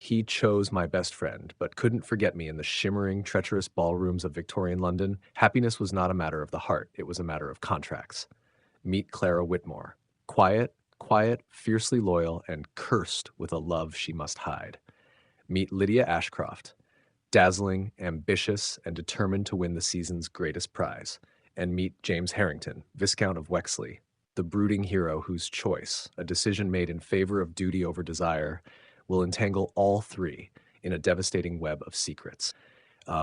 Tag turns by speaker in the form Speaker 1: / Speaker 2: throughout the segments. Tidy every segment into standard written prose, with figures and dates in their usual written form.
Speaker 1: He chose my best friend, but couldn't forget me in the shimmering, treacherous ballrooms of Victorian London. Happiness was not a matter of the heart, it was a matter of contracts. Meet Clara Whitmore. Quiet, fiercely loyal, and cursed with a love she must hide. Meet Lydia Ashcroft. Dazzling, ambitious, and determined to win the season's greatest prize. And meet James Harrington, Viscount of Wexley, the brooding hero whose choice, a decision made in favor of duty over desire, will entangle all three in a devastating web of secrets.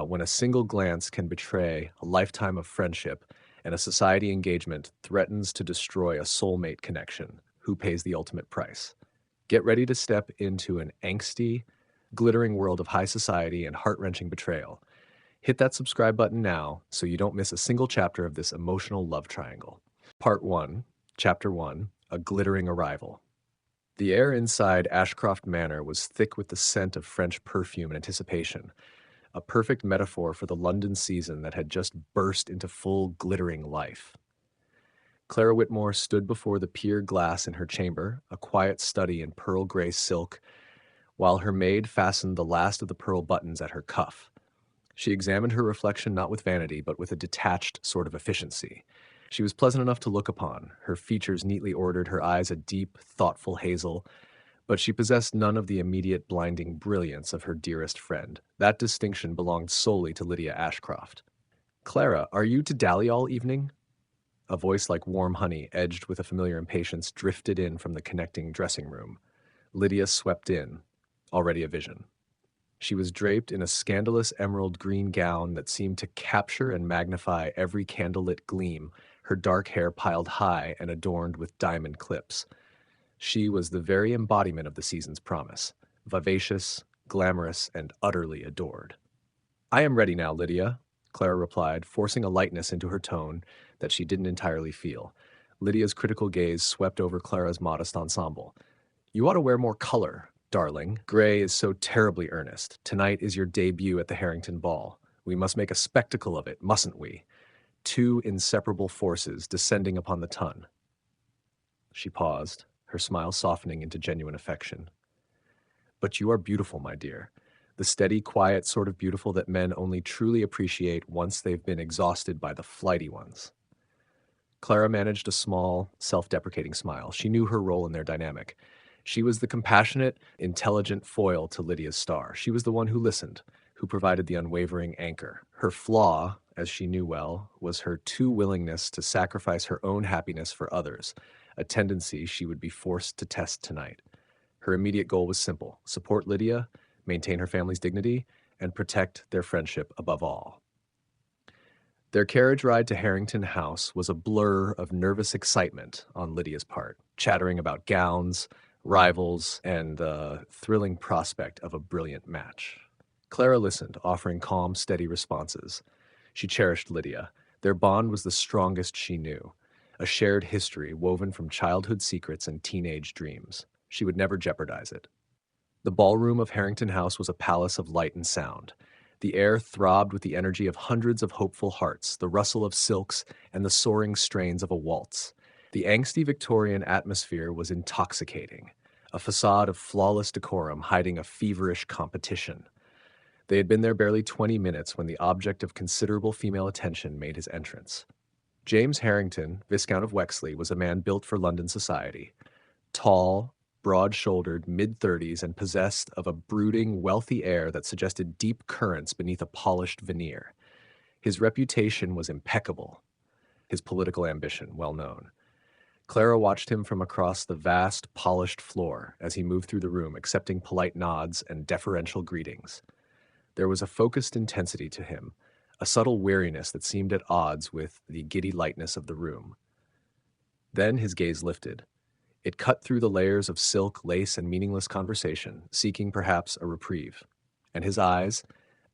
Speaker 1: When a single glance can betray a lifetime of friendship and a society engagement threatens to destroy a soulmate connection, who pays the ultimate price? Get ready to step into an angsty, glittering world of high society and heart-wrenching betrayal. Hit that subscribe button now so you don't miss a single chapter of this emotional love triangle. Part 1, Chapter 1, A Glittering Arrival. The air inside Ashcroft Manor was thick with the scent of French perfume and anticipation, a perfect metaphor for the London season that had just burst into full glittering life. Clara Whitmore stood before the pier glass in her chamber, a quiet study in pearl gray silk, while her maid fastened the last of the pearl buttons at her cuff. She examined her reflection not with vanity, but with a detached sort of efficiency. She was pleasant enough to look upon, her features neatly ordered, her eyes a deep, thoughtful hazel, but she possessed none of the immediate blinding brilliance of her dearest friend. That distinction belonged solely to Lydia Ashcroft. "Clara, are you to dally all evening?" A voice like warm honey, edged with a familiar impatience, drifted in from the connecting dressing room. Lydia swept in, already a vision. She was draped in a scandalous emerald green gown that seemed to capture and magnify every candlelit gleam, her dark hair piled high and adorned with diamond clips. She was the very embodiment of the season's promise, vivacious, glamorous, and utterly adored. "I am ready now, Lydia," Clara replied, forcing a lightness into her tone that she didn't entirely feel. Lydia's critical gaze swept over Clara's modest ensemble. "You ought to wear more color, darling. Gray is so terribly earnest. Tonight is your debut at the Harrington Ball. We must make a spectacle of it, mustn't we? Two inseparable forces descending upon the ton." She paused, her smile softening into genuine affection. "But you are beautiful, my dear. The steady, quiet sort of beautiful that men only truly appreciate once they've been exhausted by the flighty ones." Clara managed a small, self-deprecating smile. She knew her role in their dynamic. She was the compassionate, intelligent foil to Lydia's star. She was the one who listened, who provided the unwavering anchor. Her flaw, as she knew well, was her too willingness to sacrifice her own happiness for others, a tendency she would be forced to test tonight. Her immediate goal was simple: support Lydia, maintain her family's dignity, and protect their friendship above all. Their carriage ride to Harrington House was a blur of nervous excitement on Lydia's part, chattering about gowns, rivals, and the thrilling prospect of a brilliant match. Clara listened, offering calm, steady responses. She cherished Lydia. Their bond was the strongest she knew, a shared history woven from childhood secrets and teenage dreams. She would never jeopardize it. The ballroom of Harrington House was a palace of light and sound. The air throbbed with the energy of hundreds of hopeful hearts, the rustle of silks, and the soaring strains of a waltz. The angsty Victorian atmosphere was intoxicating, a facade of flawless decorum hiding a feverish competition. They had been there barely 20 minutes when the object of considerable female attention made his entrance. James Harrington, Viscount of Wexley, was a man built for London society. Tall, broad-shouldered, mid-30s, and possessed of a brooding, wealthy air that suggested deep currents beneath a polished veneer. His reputation was impeccable, his political ambition well known. Clara watched him from across the vast, polished floor as he moved through the room, accepting polite nods and deferential greetings. There was a focused intensity to him, a subtle weariness that seemed at odds with the giddy lightness of the room. Then his gaze lifted. It cut through the layers of silk, lace, and meaningless conversation, seeking perhaps a reprieve. And his eyes,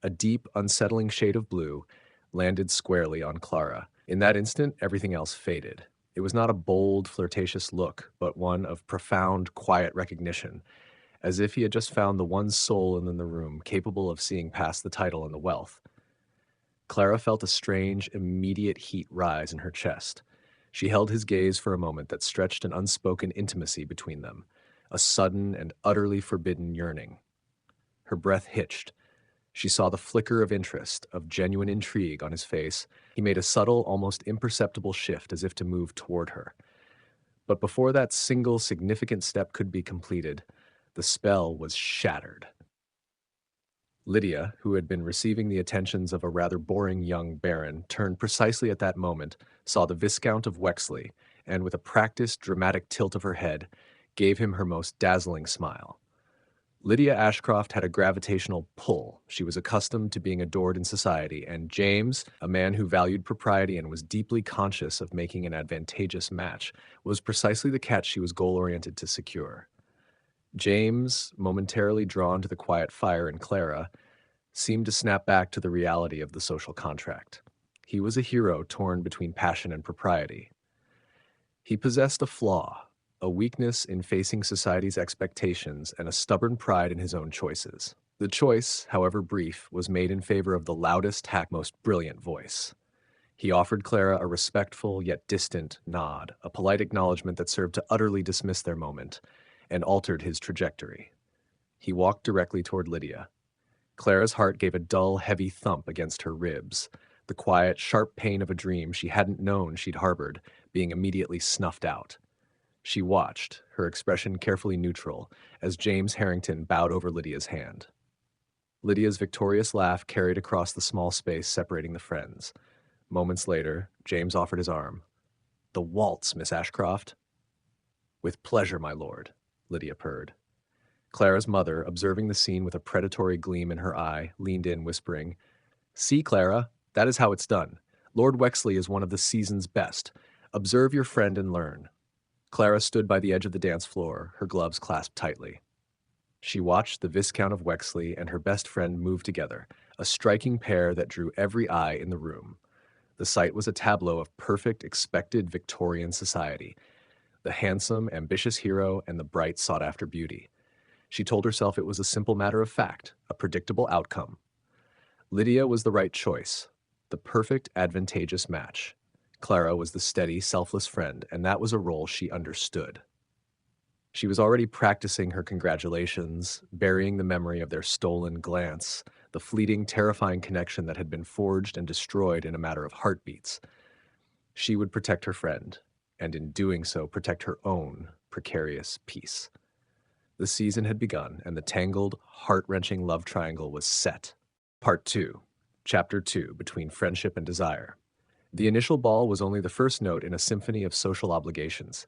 Speaker 1: a deep, unsettling shade of blue, landed squarely on Clara. In that instant, everything else faded. It was not a bold, flirtatious look, but one of profound, quiet recognition, as if he had just found the one soul in the room capable of seeing past the title and the wealth. Clara felt a strange, immediate heat rise in her chest. She held his gaze for a moment that stretched an unspoken intimacy between them, a sudden and utterly forbidden yearning. Her breath hitched. She saw the flicker of interest, of genuine intrigue on his face. He made a subtle, almost imperceptible shift as if to move toward her. But before that single significant step could be completed, the spell was shattered. Lydia, who had been receiving the attentions of a rather boring young baron, turned precisely at that moment, saw the Viscount of Wexley, and with a practiced, dramatic tilt of her head, gave him her most dazzling smile. Lydia Ashcroft had a gravitational pull. She was accustomed to being adored in society, and James, a man who valued propriety and was deeply conscious of making an advantageous match, was precisely the catch she was goal-oriented to secure. James, momentarily drawn to the quiet fire in Clara, seemed to snap back to the reality of the social contract. He was a hero torn between passion and propriety. He possessed a flaw, a weakness in facing society's expectations, and a stubborn pride in his own choices. The choice, however brief, was made in favor of the loudest, most brilliant voice. He offered Clara a respectful yet distant nod, a polite acknowledgement that served to utterly dismiss their moment, and altered his trajectory. He walked directly toward Lydia. Clara's heart gave a dull, heavy thump against her ribs, the quiet, sharp pain of a dream she hadn't known she'd harbored being immediately snuffed out. She watched, her expression carefully neutral, as James Harrington bowed over Lydia's hand. Lydia's victorious laugh carried across the small space separating the friends. Moments later, James offered his arm. "The waltz, Miss Ashcroft." "With pleasure, my lord," Lydia purred. Clara's mother, observing the scene with a predatory gleam in her eye, leaned in, whispering, "See, Clara, that is how it's done. Lord Wexley is one of the season's best. Observe your friend and learn." Clara stood by the edge of the dance floor, her gloves clasped tightly. She watched the Viscount of Wexley and her best friend move together, a striking pair that drew every eye in the room. The sight was a tableau of perfect, expected Victorian society, the handsome, ambitious hero and the bright, sought-after beauty. She told herself it was a simple matter of fact, a predictable outcome. Lydia was the right choice, the perfect, advantageous match. Clara was the steady, selfless friend, and that was a role she understood. She was already practicing her congratulations, burying the memory of their stolen glance, the fleeting, terrifying connection that had been forged and destroyed in a matter of heartbeats. She would protect her friend, and in doing so, protect her own precarious peace. The season had begun, and the tangled, heart-wrenching love triangle was set. Part 2, Chapter 2, Between Friendship and Desire. The initial ball was only the first note in a symphony of social obligations,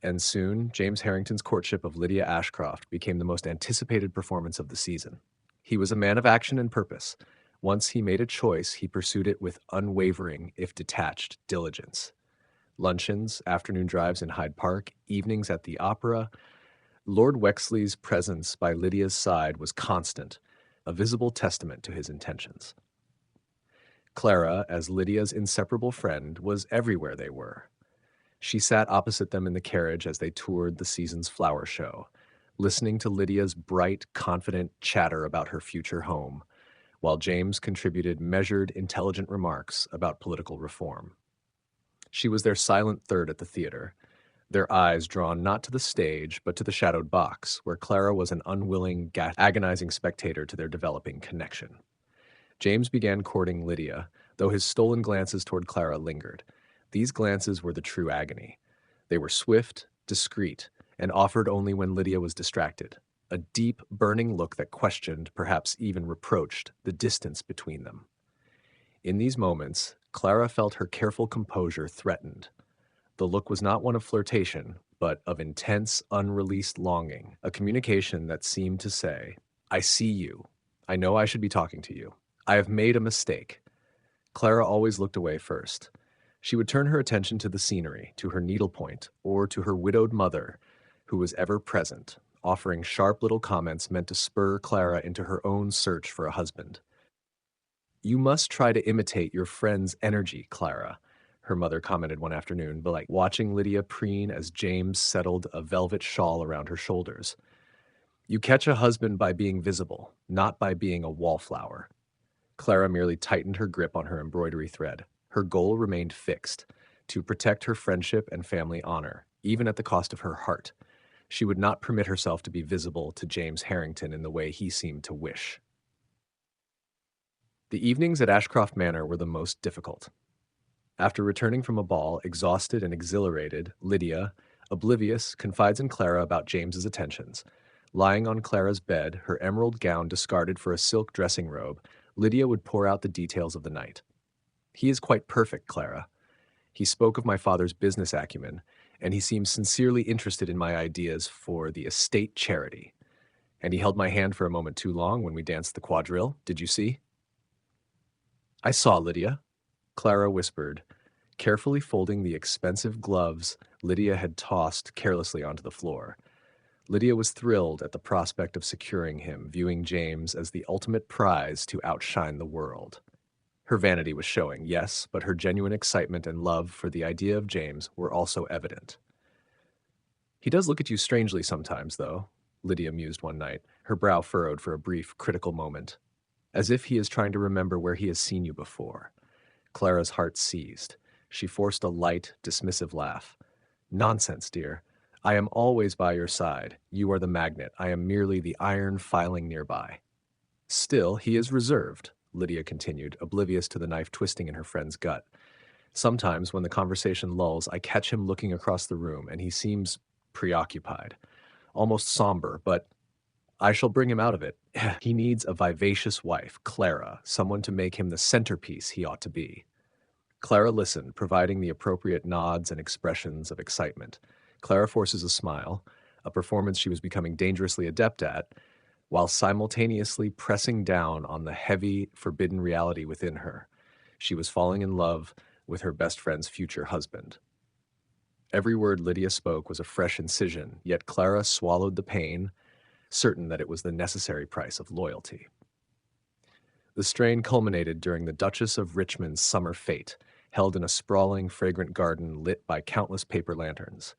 Speaker 1: and soon James Harrington's courtship of Lydia Ashcroft became the most anticipated performance of the season. He was a man of action and purpose. Once he made a choice, he pursued it with unwavering, if detached, diligence. Luncheons, afternoon drives in Hyde Park, evenings at the opera. Lord Wexley's presence by Lydia's side was constant, a visible testament to his intentions. Clara, as Lydia's inseparable friend, was everywhere they were. She sat opposite them in the carriage as they toured the season's flower show, listening to Lydia's bright, confident chatter about her future home, while James contributed measured, intelligent remarks about political reform. She was their silent third at the theater, their eyes drawn not to the stage, but to the shadowed box, where Clara was an unwilling, agonizing spectator to their developing connection. James began courting Lydia, though his stolen glances toward Clara lingered. These glances were the true agony. They were swift, discreet, and offered only when Lydia was distracted. A deep, burning look that questioned, perhaps even reproached, the distance between them. In these moments, Clara felt her careful composure threatened. The look was not one of flirtation, but of intense, unreleased longing, a communication that seemed to say, "I see you. I know I should be talking to you. I have made a mistake." Clara always looked away first. She would turn her attention to the scenery, to her needlepoint, or to her widowed mother, who was ever present, offering sharp little comments meant to spur Clara into her own search for a husband. "You must try to imitate your friend's energy, Clara," her mother commented one afternoon, watching Lydia preen as James settled a velvet shawl around her shoulders. "You catch a husband by being visible, not by being a wallflower." Clara merely tightened her grip on her embroidery thread. Her goal remained fixed, to protect her friendship and family honor, even at the cost of her heart. She would not permit herself to be visible to James Harrington in the way he seemed to wish. The evenings at Ashcroft Manor were the most difficult. After returning from a ball, exhausted and exhilarated, Lydia, oblivious, confides in Clara about James's attentions. Lying on Clara's bed, her emerald gown discarded for a silk dressing robe, Lydia would pour out the details of the night. "He is quite perfect, Clara. He spoke of my father's business acumen, and he seems sincerely interested in my ideas for the estate charity. And he held my hand for a moment too long when we danced the quadrille. Did you see?" "I saw, Lydia," Clara whispered, carefully folding the expensive gloves Lydia had tossed carelessly onto the floor. Lydia was thrilled at the prospect of securing him, viewing James as the ultimate prize to outshine the world. Her vanity was showing, yes, but her genuine excitement and love for the idea of James were also evident. "He does look at you strangely sometimes, though," Lydia mused one night, her brow furrowed for a brief, critical moment. "As if he is trying to remember where he has seen you before." Clara's heart seized. She forced a light, dismissive laugh. "Nonsense, dear. I am always by your side. You are the magnet. I am merely the iron filing nearby." "Still, he is reserved," Lydia continued, oblivious to the knife twisting in her friend's gut. "Sometimes, when the conversation lulls, I catch him looking across the room, and he seems preoccupied, almost somber, but I shall bring him out of it. He needs a vivacious wife, Clara, someone to make him the centerpiece he ought to be." Clara listened, providing the appropriate nods and expressions of excitement. Clara forces a smile, a performance she was becoming dangerously adept at, while simultaneously pressing down on the heavy, forbidden reality within her. She was falling in love with her best friend's future husband. Every word Lydia spoke was a fresh incision, yet Clara swallowed the pain, certain that it was the necessary price of loyalty. The strain culminated during the Duchess of Richmond's summer fete, held in a sprawling, fragrant garden lit by countless paper lanterns.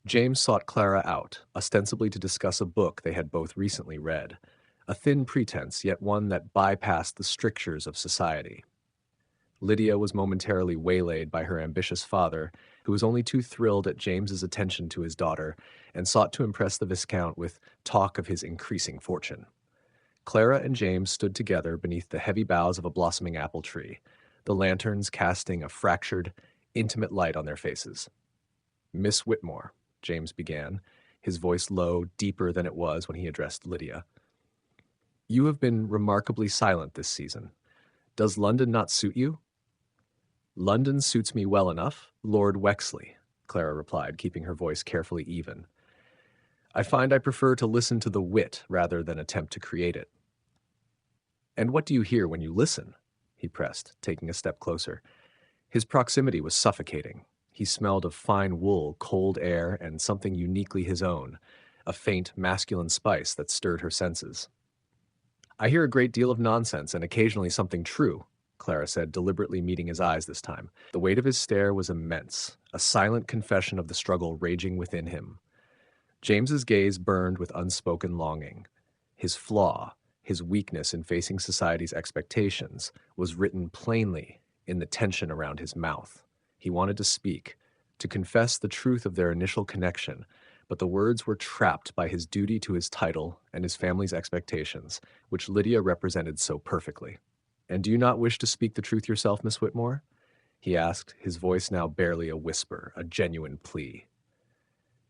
Speaker 1: James sought Clara out, ostensibly to discuss a book they had both recently read, a thin pretense, yet one that bypassed the strictures of society. Lydia was momentarily waylaid by her ambitious father, who was only too thrilled at James's attention to his daughter, and sought to impress the Viscount with talk of his increasing fortune. Clara and James stood together beneath the heavy boughs of a blossoming apple tree, the lanterns casting a fractured, intimate light on their faces. "Miss Whitmore," James began, his voice low, deeper than it was when he addressed Lydia. "You have been remarkably silent this season. Does London not suit you?" "London suits me well enough, Lord Wexley," Clara replied, keeping her voice carefully even. "I find I prefer to listen to the wit rather than attempt to create it." "And what do you hear when you listen?" he pressed, taking a step closer. His proximity was suffocating. He smelled of fine wool, cold air, and something uniquely his own, a faint masculine spice that stirred her senses. "I hear a great deal of nonsense and occasionally something true," Clara said, deliberately meeting his eyes this time. The weight of his stare was immense, a silent confession of the struggle raging within him. James's gaze burned with unspoken longing. His flaw, his weakness in facing society's expectations, was written plainly in the tension around his mouth. He wanted to speak, to confess the truth of their initial connection, but the words were trapped by his duty to his title and his family's expectations, which Lydia represented so perfectly. "And do you not wish to speak the truth yourself, Miss Whitmore?" he asked, his voice now barely a whisper, a genuine plea.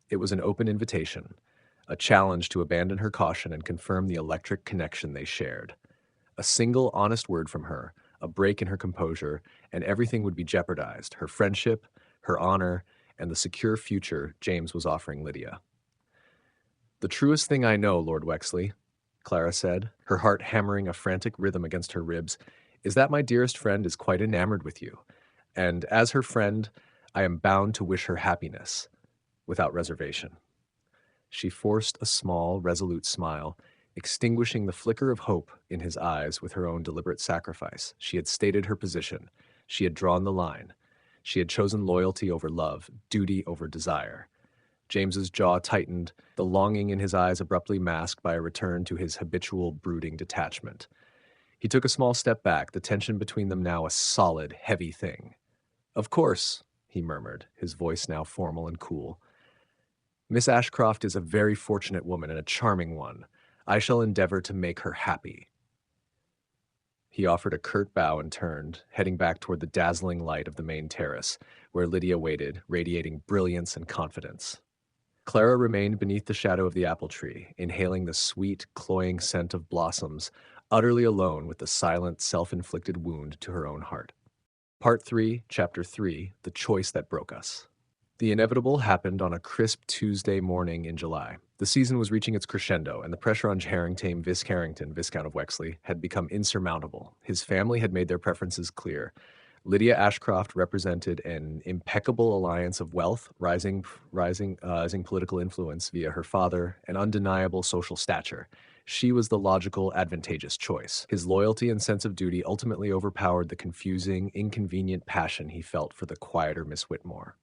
Speaker 1: It was an open invitation, a challenge to abandon her caution and confirm the electric connection they shared. A single honest word from her, a break in her composure, and everything would be jeopardized, her friendship, her honor, and the secure future James was offering Lydia. "The truest thing I know, Lord Wexley," Clara said, her heart hammering a frantic rhythm against her ribs, "is that my dearest friend is quite enamored with you, and as her friend, I am bound to wish her happiness, without reservation." She forced a small, resolute smile, extinguishing the flicker of hope in his eyes with her own deliberate sacrifice. She had stated her position. She had drawn the line. She had chosen loyalty over love, duty over desire. James's jaw tightened, the longing in his eyes abruptly masked by a return to his habitual brooding detachment. He took a small step back, the tension between them now a solid, heavy thing. "Of course," he murmured, his voice now formal and cool. Miss Ashcroft is a very fortunate woman and a charming one. I shall endeavor to make her happy. He offered a curt bow and turned, heading back toward the dazzling light of the main terrace, where Lydia waited, radiating brilliance and confidence. Clara remained beneath the shadow of the apple tree, inhaling the sweet, cloying scent of blossoms, utterly alone with the silent, self-inflicted wound to her own heart. Part 3, Chapter 3, The Choice That Broke Us. The inevitable happened on a crisp Tuesday morning in July. The season was reaching its crescendo, and the pressure on Harrington, Viscount of Wexley, had become insurmountable. His family had made their preferences clear. Lydia Ashcroft represented an impeccable alliance of wealth, rising political influence via her father, and undeniable social stature. She was the logical, advantageous choice. His loyalty and sense of duty ultimately overpowered the confusing, inconvenient passion he felt for the quieter Miss Whitmore.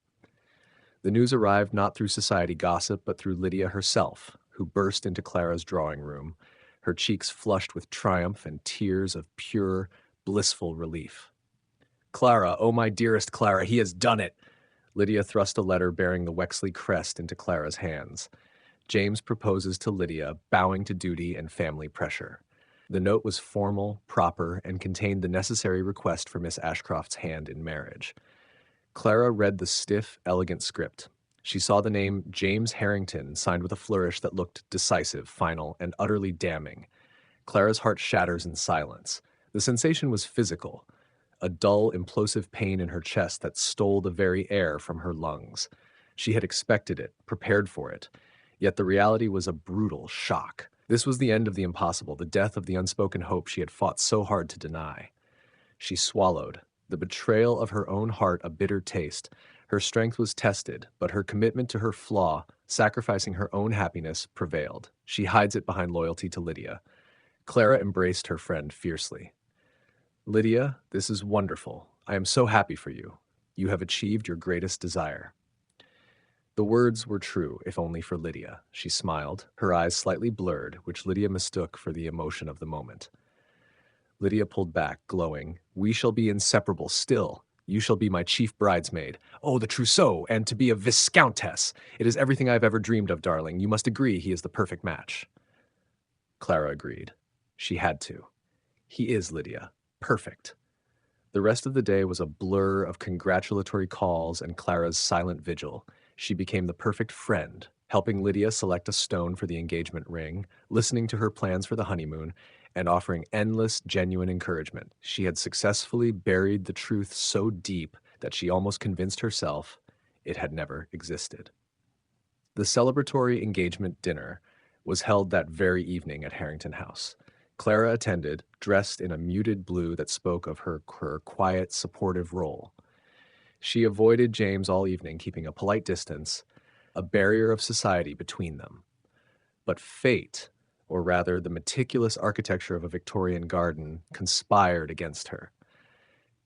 Speaker 1: The news arrived not through society gossip, but through Lydia herself, who burst into Clara's drawing room, her cheeks flushed with triumph and tears of pure, blissful relief. "Clara, oh my dearest Clara, he has done it!" Lydia thrust a letter bearing the Wexley crest into Clara's hands. James proposes to Lydia, bowing to duty and family pressure. The note was formal, proper, and contained the necessary request for Miss Ashcroft's hand in marriage. Clara read the stiff, elegant script. She saw the name James Harrington signed with a flourish that looked decisive, final, and utterly damning. Clara's heart shatters in silence. The sensation was physical, a dull, implosive pain in her chest that stole the very air from her lungs. She had expected it, prepared for it, yet the reality was a brutal shock. This was the end of the impossible, the death of the unspoken hope she had fought so hard to deny. She swallowed, the betrayal of her own heart a bitter taste. Her strength was tested, but her commitment to her flaw, sacrificing her own happiness, prevailed. She hides it behind loyalty to Lydia. Clara embraced her friend fiercely. "Lydia, this is wonderful. I am so happy for you. You have achieved your greatest desire." The words were true, if only for Lydia. She smiled, her eyes slightly blurred, which Lydia mistook for the emotion of the moment. Lydia pulled back, glowing. "We shall be inseparable still. You shall be my chief bridesmaid. Oh, the trousseau, and to be a viscountess! It is everything I have ever dreamed of, darling. You must agree he is the perfect match." Clara agreed. She had to. "He is, Lydia. Perfect." The rest of the day was a blur of congratulatory calls and Clara's silent vigil. She became the perfect friend, helping Lydia select a stone for the engagement ring, listening to her plans for the honeymoon, and offering endless, genuine encouragement. She had successfully buried the truth so deep that she almost convinced herself it had never existed. The celebratory engagement dinner was held that very evening at Harrington House. Clara attended, dressed in a muted blue that spoke of her quiet, supportive role. She avoided James all evening, keeping a polite distance, a barrier of society between them. But fate, or rather the meticulous architecture of a Victorian garden, conspired against her.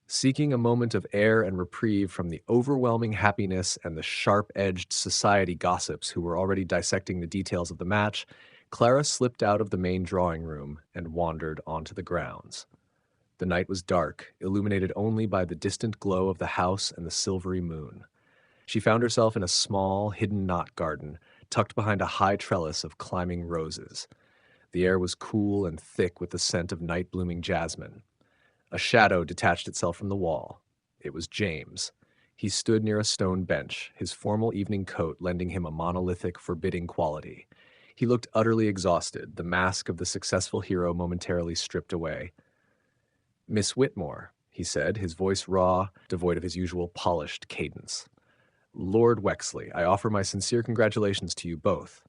Speaker 1: Seeking a moment of air and reprieve from the overwhelming happiness and the sharp-edged society gossips who were already dissecting the details of the match, Clara slipped out of the main drawing room and wandered onto the grounds. The night was dark, illuminated only by the distant glow of the house and the silvery moon. She found herself in a small, hidden knot garden, tucked behind a high trellis of climbing roses. The air was cool and thick with the scent of night-blooming jasmine. A shadow detached itself from the wall. It was James. He stood near a stone bench, his formal evening coat lending him a monolithic, forbidding quality. He looked utterly exhausted, the mask of the successful hero momentarily stripped away. "Miss Whitmore," he said, his voice raw, devoid of his usual polished cadence. "Lord Wexley, I offer my sincere congratulations to you both."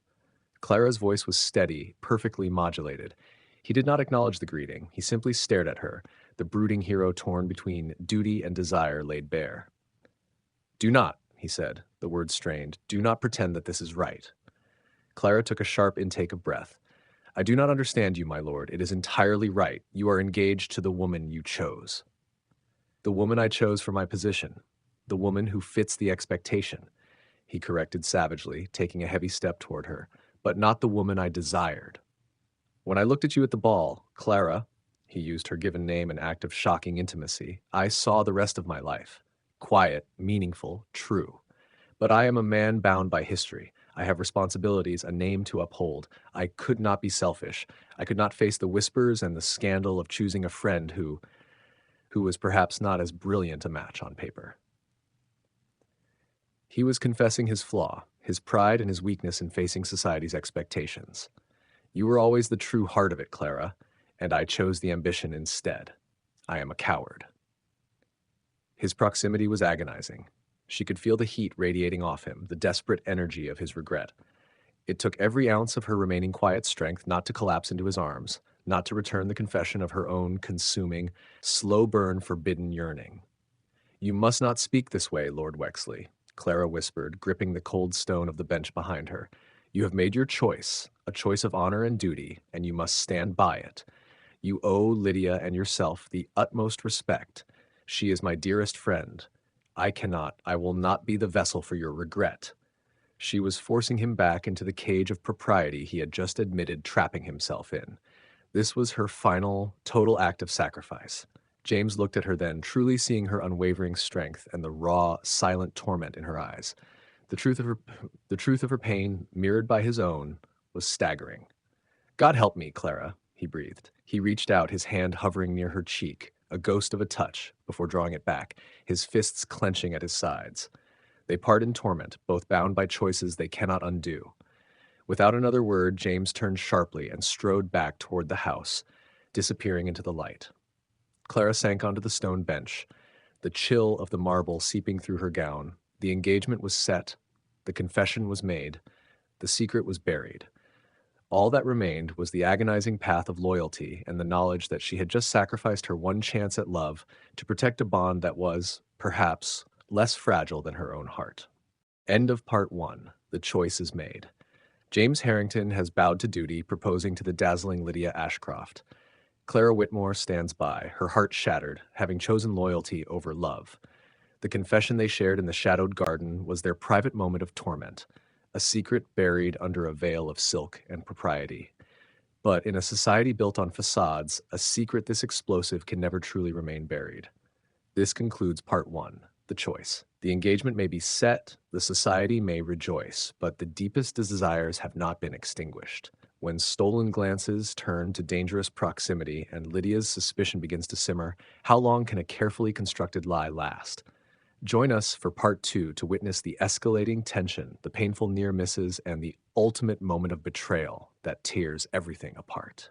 Speaker 1: Clara's voice was steady, perfectly modulated. He did not acknowledge the greeting. He simply stared at her, the brooding hero torn between duty and desire laid bare. "Do not," he said, the words strained, "do not pretend that this is right." Clara took a sharp intake of breath. "I do not understand you, my lord. It is entirely right. You are engaged to the woman you chose." "The woman I chose for my position. The woman who fits the expectation," he corrected savagely, taking a heavy step toward her, "but not the woman I desired. When I looked at you at the ball, Clara," he used her given name, an act of shocking intimacy, "I saw the rest of my life. Quiet, meaningful, true. But I am a man bound by history. I have responsibilities, a name to uphold. I could not be selfish. I could not face the whispers and the scandal of choosing a friend who was perhaps not as brilliant a match on paper. He was confessing his flaw, his pride and his weakness in facing society's expectations. You were always the true heart of it, Clara, and I chose the ambition instead. I am a coward. His proximity was agonizing. She could feel the heat radiating off him, the desperate energy of his regret. It took every ounce of her remaining quiet strength not to collapse into his arms, not to return the confession of her own consuming, slow burn forbidden yearning. You must not speak this way, Lord Wexley, Clara whispered, gripping the cold stone of the bench behind her. You have made your choice, a choice of honor and duty, and you must stand by it. You owe Lydia and yourself the utmost respect. She is my dearest friend. I will not be the vessel for your regret. She was forcing him back into the cage of propriety he had just admitted trapping himself in. This was her final, total act of sacrifice. James looked at her then, truly seeing her unwavering strength and the raw, silent torment in her eyes. The truth of her pain, mirrored by his own, was staggering. God help me, Clara, he breathed. He reached out, his hand hovering near her cheek, a ghost of a touch, before drawing it back, his fists clenching at his sides. They part in torment, both bound by choices they cannot undo. Without another word, James turned sharply and strode back toward the house, disappearing into the light. Clara sank onto the stone bench, the chill of the marble seeping through her gown. The engagement was set, the confession was made, the secret was buried. All that remained was the agonizing path of loyalty and the knowledge that she had just sacrificed her one chance at love to protect a bond that was, perhaps, less fragile than her own heart. End of part 1. The choice is made. James Harrington has bowed to duty, proposing to the dazzling Lydia Ashcroft. Clara Whitmore stands by, her heart shattered, having chosen loyalty over love. The confession they shared in the shadowed garden was their private moment of torment, a secret buried under a veil of silk and propriety. But in a society built on facades, a secret this explosive can never truly remain buried. This concludes part 1, the choice. The engagement may be set, the society may rejoice, but the deepest desires have not been extinguished. When stolen glances turn to dangerous proximity and Lydia's suspicion begins to simmer, how long can a carefully constructed lie last? Join us for part 2 to witness the escalating tension, the painful near misses, and the ultimate moment of betrayal that tears everything apart.